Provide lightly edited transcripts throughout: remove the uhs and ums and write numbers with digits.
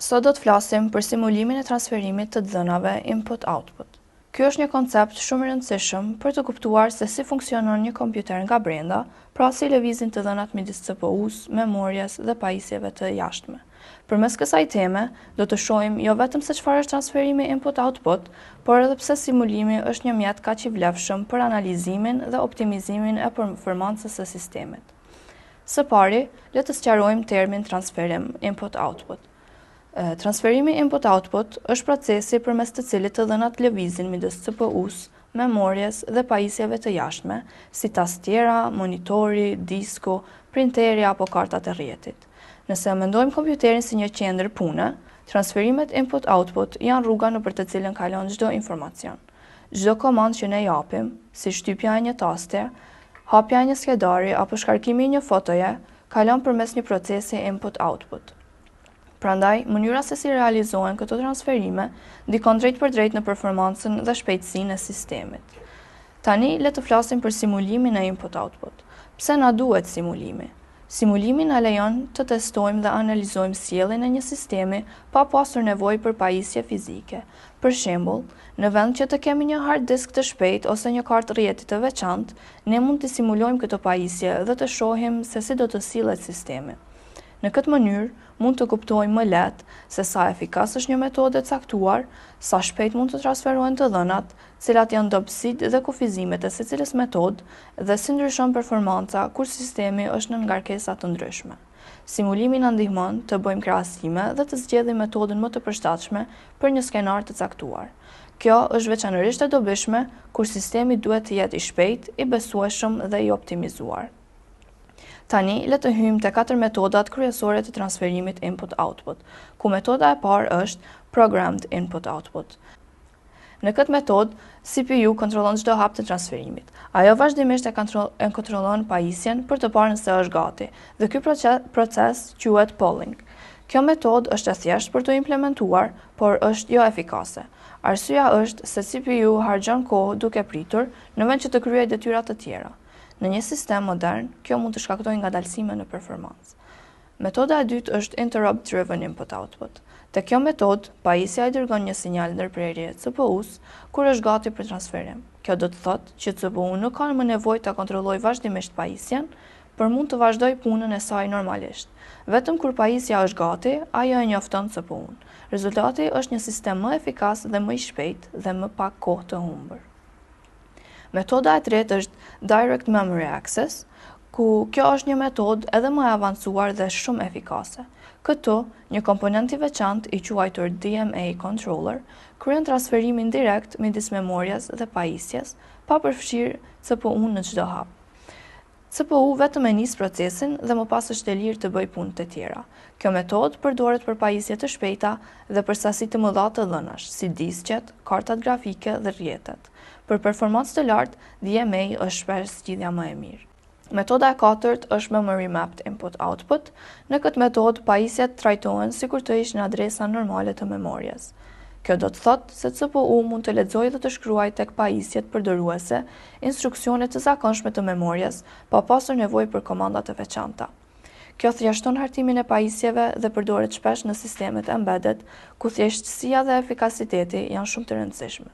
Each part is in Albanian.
Sot do të flasim për simulimin e transferimit të dhënave input-output. Ky është një koncept shumë i rëndësishëm për të kuptuar se si funksionon një kompjuter nga brenda, pra si lëvizin të dhënat midis CPU-s, memorjes dhe pajisjeve të jashtme. Përmes kësaj teme, do të shohim jo vetëm se çfarë është transferimi input-output, por edhe pse simulimi është një mjet kaq i vlefshëm për analizimin dhe optimizimin e performancës së sistemit. Së pari, le të sqarojmë termin transferim input-output. Transferimi input-output është procesi përmes të cilit të dhënat lëvizin midis CPU-s, memorjes dhe pajisjeve të jashtme, si tastiera, monitori, disku, printeri apo kartat e rrjetit. Nëse mendojmë kompjuterin si një qendër pune, transferimet input-output janë rruga nëpër të cilën kalon çdo informacion. Çdo komandë që ne japim, si shtypja e një taste, hapja e një skedari apo shkarkimi i një fotoje, kalon përmes një procesi input-output. Prandaj, mënyra se si realizohen këto transferime ndikon drejt për drejt në performancën dhe shpejtësinë e sistemit. Tani, le të flasim për simulimin e input-output. Pse na duhet simulimi? Simulimi na lejon të testojmë dhe analizojmë sjelljen e një sistemi pa pasur nevojë për pajisje fizike. Për shembull, në vend që të kemi një hard disk të shpejtë ose një kartë rrjeti të veçantë, ne mund të simulojmë këto pajisje dhe të shohim se si do të sillet sistemi. Në këtë mënyrë, mund të kuptojmë më lehtë se sa efikas është një metodë e caktuar, sa shpejt mund të transferohen të dhënat, cilat janë dobësitë dhe kufizimet e secilës metodë dhe si ndryshon performanca kur sistemi është në ngarkesa të ndryshme. Simulimi na ndihmon të bëjmë krahasime dhe të zgjedhim metodën më të përshtatshme për një skenar të caktuar. Kjo është veçanërisht e dobishme kur sistemi duhet të jetë i shpejtë, i besueshëm dhe i optimizuar. Tani, le të hyjmë te 4 metodat kryesore të transferimit input-output, ku metoda e parë është programmed input-output. Në këtë metodë, CPU kontrollon çdo hap të transferimit. Ajo vazhdimisht e kontrollon pajisjen për të parë nëse është gati, dhe ky proces quhet polling. Kjo metodë është e thjeshtë për të implementuar, por është jo efikase. Arsyeja është se CPU harxhon kohë duke pritur në vend që të kryejë detyra të tjera. Në një sistem modern, kjo mund të shkaktojë ngadalësime në performancë. Metoda e dytë është interrupt-driven input-output. Te kjo metodë, pajisja i dërgon një sinjal ndërprerje CPU-s kur është gati për transferim. Kjo do të thotë që CPU nuk ka më nevojë ta kontrollojë vazhdimisht pajisjen, por mund të vazhdojë punën e saj normalisht. Vetëm kur pajisja është gati, ajo e njofton CPU-n. Rezultati është një sistem më efikas dhe më i shpejtë dhe më pak kohë të humbur. Metoda e tretë është Direct Memory Access, ku kjo është një metodë edhe më e avancuar dhe shumë efikase. Këtu, një komponent i veçantë i quajtur DMA controller kryen transferimin direkt midis memorjes dhe pajisjes, pa përfshirë CPU-n në çdo hap. CPU vetëm e nis procesin dhe më pas është e lirë të bëjë punë të tjera. Kjo metodë përdoret për pajisje të shpejta dhe për sasi të mëdha të dhënash, si disqet, kartat grafike dhe rrjetet. Për performancë të lartë, DMA është shpesh zgjidhja më e mirë. Metoda e katërt është Memory Mapped Input-Output. Në këtë metodë, pajisjet trajtohen sikur të ishin adresa normale të memorjes. Kjo do të thotë se CPU mund të lexojë dhe të shkruajë tek pajisjet përdoruese instruksione të zakonshme të memorjes, pa pasur nevojë për komanda të veçanta. Kjo thjeshton hartimin e pajisjeve dhe përdoret shpesh në sistemet embedded, ku thjeshtësia dhe efikasiteti janë shumë të rëndësishme.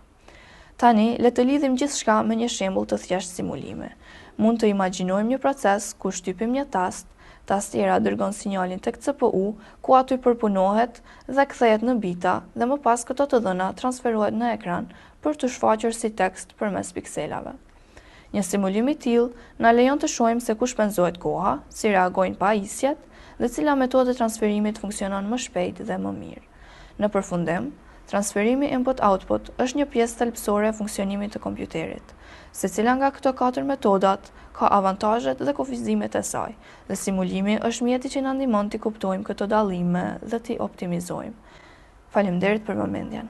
Tani, le të lidhim gjithçka me një shembull të thjeshtë simulimi. Mund të imagjinojmë një proces ku shtypim një tast, tastiera dërgon sinjalin tek CPU, ku aty përpunohet dhe kthehet në bita dhe më pas këto të dhëna transferohet në ekran për të shfaqur si tekst përmes pikselave. Një simulim i tillë na lejon të shohim se ku shpenzohet koha, si reagojnë pajisjet dhe cila metodë transferimit funksionon më shpejt dhe më mirë. Në përfundim, transferimi input-output është një pjesë thelbësore e funksionimit të kompjuterit. Secila nga këto 4 metodat ka avantazhet dhe kufizimet e saj, dhe simulimi është mjeti që na ndihmon të kuptojmë këto dallime dhe t'i optimizojmë. Faleminderit për vëmendjen.